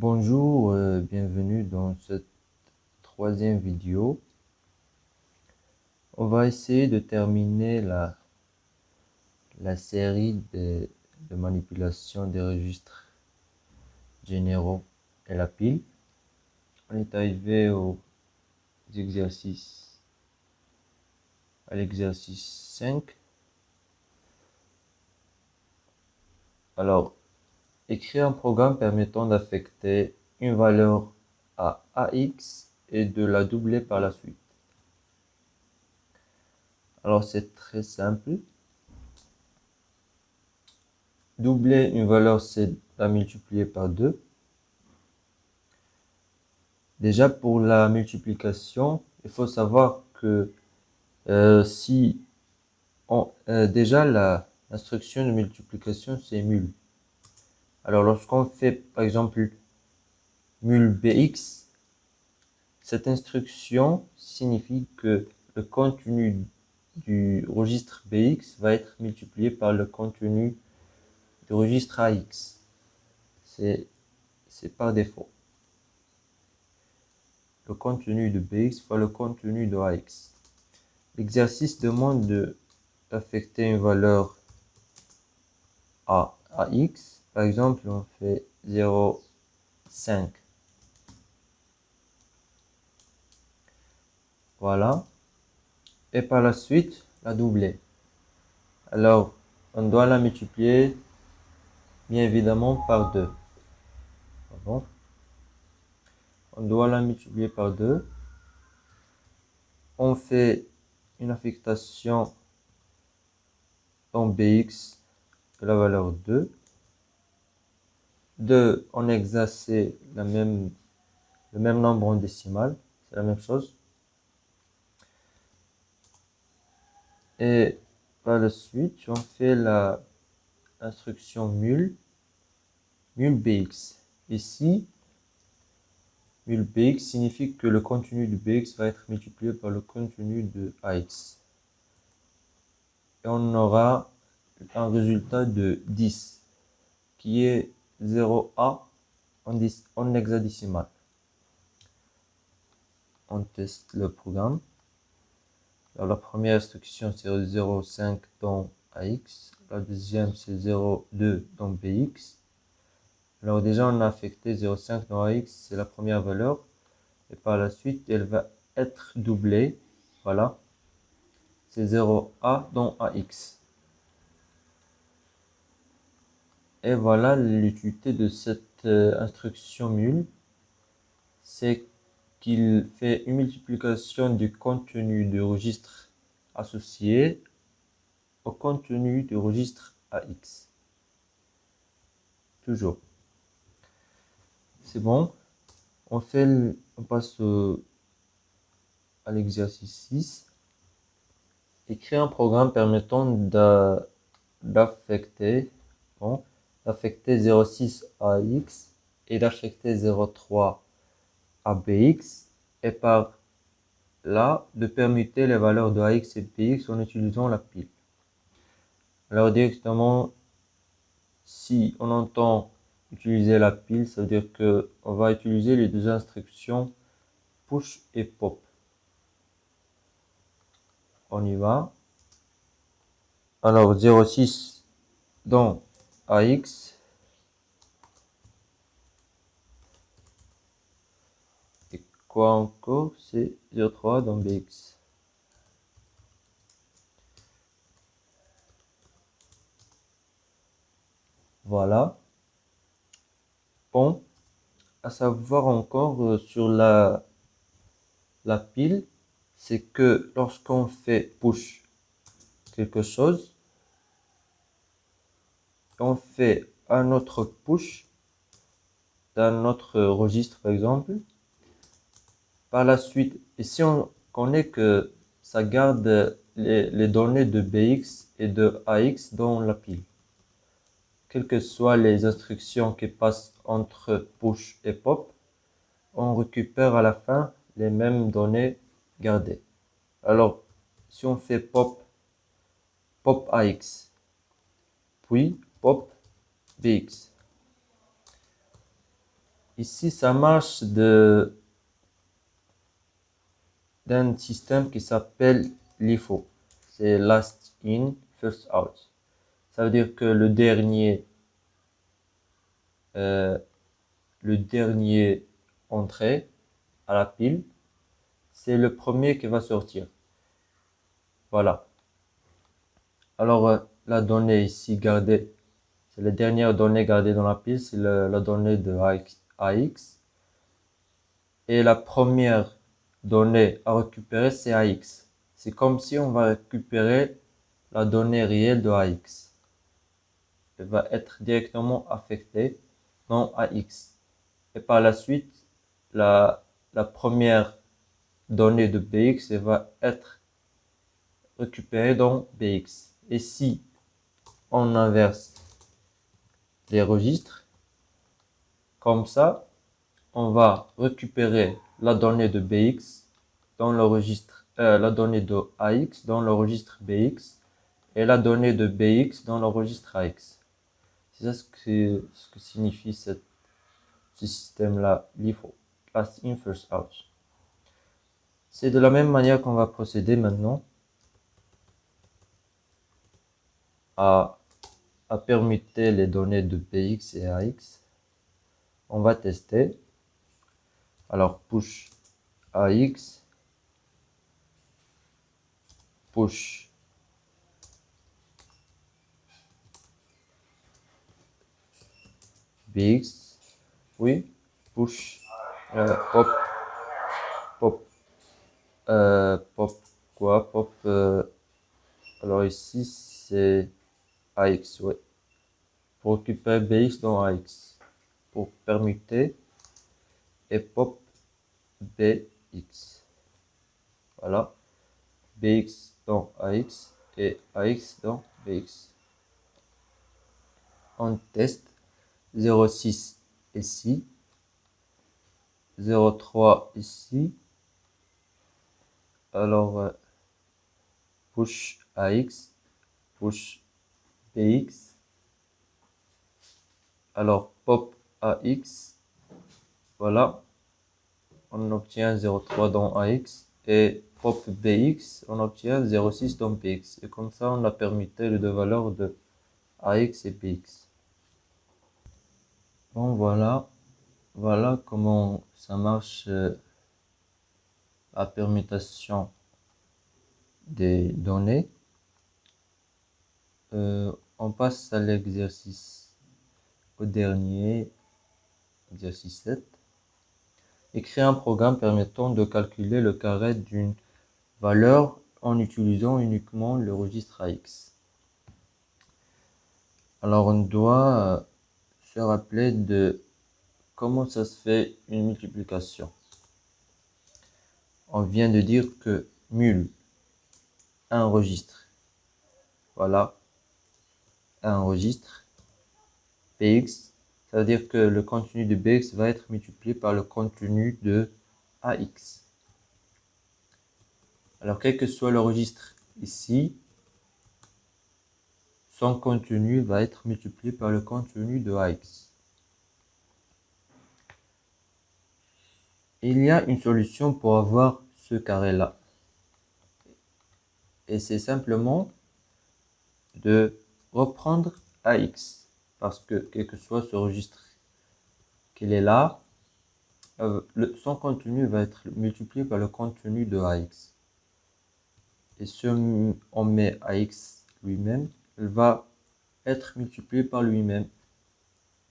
Bonjour, bienvenue dans cette troisième vidéo. On va essayer de terminer la série de manipulation des registres généraux et la pile. On est arrivé à l'exercice 5. Alors, écrire un programme permettant d'affecter une valeur à AX et de la doubler par la suite. Alors, c'est très simple. Doubler une valeur, c'est la multiplier par 2. Déjà, pour la multiplication, il faut savoir que si déjà l'instruction de multiplication, c'est mul. Alors, lorsqu'on fait, par exemple, mul bx, cette instruction signifie que le contenu du registre bx va être multiplié par le contenu du registre ax. C'est par défaut. Le contenu de bx fois le contenu de ax. L'exercice demande d'affecter une valeur à ax. Par exemple, on fait 0,5. Voilà. Et par la suite, la doubler. Alors, on doit la multiplier, bien évidemment, par 2. Bon. On doit la multiplier par 2. On fait une affectation dans bx de la valeur 2. 2 en hexa, c'est le même nombre en décimal. C'est la même chose. Et par la suite, on fait l'instruction mul bx. Ici, mul bx signifie que le contenu de bx va être multiplié par le contenu de ax. Et on aura un résultat de 10, qui est 0a en hexadécimal. On teste le programme. Alors, la première instruction, c'est 0,5 dans AX. La deuxième, c'est 0,2 dans BX. Alors, déjà, on a affecté 0,5 dans AX, c'est la première valeur. Et par la suite, elle va être doublée. Voilà. C'est 0A dans AX. Et voilà l'utilité de cette instruction mul. C'est qu'il fait une multiplication du contenu du registre associé au contenu du registre AX. Toujours. C'est bon. On passe à l'exercice 6. Écrire un programme permettant d'affecter 0,6 à X et d'affecter 0,3 à BX et par là de permuter les valeurs de AX et BX en utilisant la pile. Alors directement, si on entend utiliser la pile, ça veut dire qu'on va utiliser les deux instructions push et pop. On y va. Alors 0,6 dans AX et quoi encore, c'est 0,3 dans BX. Voilà. Bon, à savoir encore sur la pile, c'est que lorsqu'on fait push quelque chose, on fait un autre push d'un autre registre par exemple. Par la suite, ici on connaît que ça garde les données de BX et de AX dans la pile. Quelles que soient les instructions qui passent entre push et pop, on récupère à la fin les mêmes données gardées. Alors, si on fait pop AX, puis pop BX. Ici, ça marche d'un système qui s'appelle LIFO. C'est last in, first out. Ça veut dire que le dernier entrée à la pile, c'est le premier qui va sortir. Voilà. Alors, la donnée ici gardée, c'est la dernière donnée gardée dans la pile, c'est la donnée de AX. Et la première donnée à récupérer, c'est AX. C'est comme si on va récupérer la donnée réelle de AX. Elle va être directement affectée dans AX. Et par la suite, la première donnée de BX elle va être récupérée dans BX. Et si on inverse les registres, comme ça, on va récupérer la donnée de BX dans le registre, la donnée de AX dans le registre BX et la donnée de BX dans le registre AX. C'est ça ce que signifie ce système-là, LIFO, last in, first out. C'est de la même manière qu'on va procéder maintenant à permuter les données de BX et AX. On va tester. Alors, push AX, push BX, oui, push, pop, pop, pop, quoi, pop, alors ici c'est AX, ouais, pour récupérer BX dans AX, pour permuter, et pop BX, voilà, BX dans AX et AX dans BX. On teste 0,6 ici, 0,3 ici, alors push AX, push BX, alors pop AX, voilà, on obtient 0,3 dans AX, et pop BX, on obtient 0,6 dans BX, et comme ça on a permuté les deux valeurs de AX et BX. Bon voilà, voilà comment ça marche la permutation des données. On passe à l'exercice, au dernier, exercice 7. Écrire un programme permettant de calculer le carré d'une valeur en utilisant uniquement le registre AX. Alors on doit se rappeler de comment ça se fait une multiplication. On vient de dire que mul, un registre, voilà, un registre, BX, ça veut dire que le contenu de BX va être multiplié par le contenu de AX. Alors, quel que soit le registre ici, son contenu va être multiplié par le contenu de AX. Il y a une solution pour avoir ce carré-là. Et c'est simplement de reprendre AX. Parce que, quel que soit ce registre qu'il est là, son contenu va être multiplié par le contenu de AX. Et si on met AX lui-même, il va être multiplié par lui-même.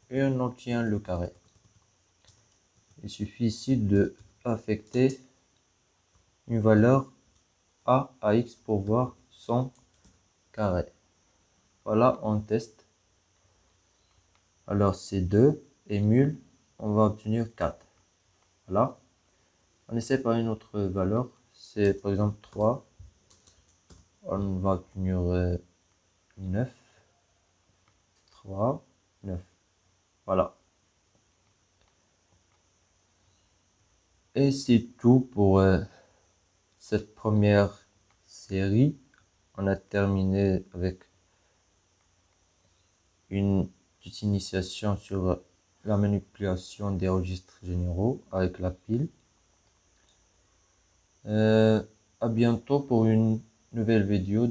Et on obtient le carré. Il suffit ici de affecter une valeur à AX pour voir son carré. Voilà, on teste. Alors c'est 2 et mul, on va obtenir 4. Voilà. On essaie par une autre valeur. C'est par exemple 3. On va obtenir 9. 3, 9. Voilà. Et c'est tout pour cette première série. On a terminé avec une petite initiation sur la manipulation des registres généraux avec la pile. À bientôt pour une nouvelle vidéo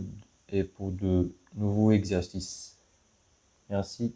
et pour de nouveaux exercices. Merci.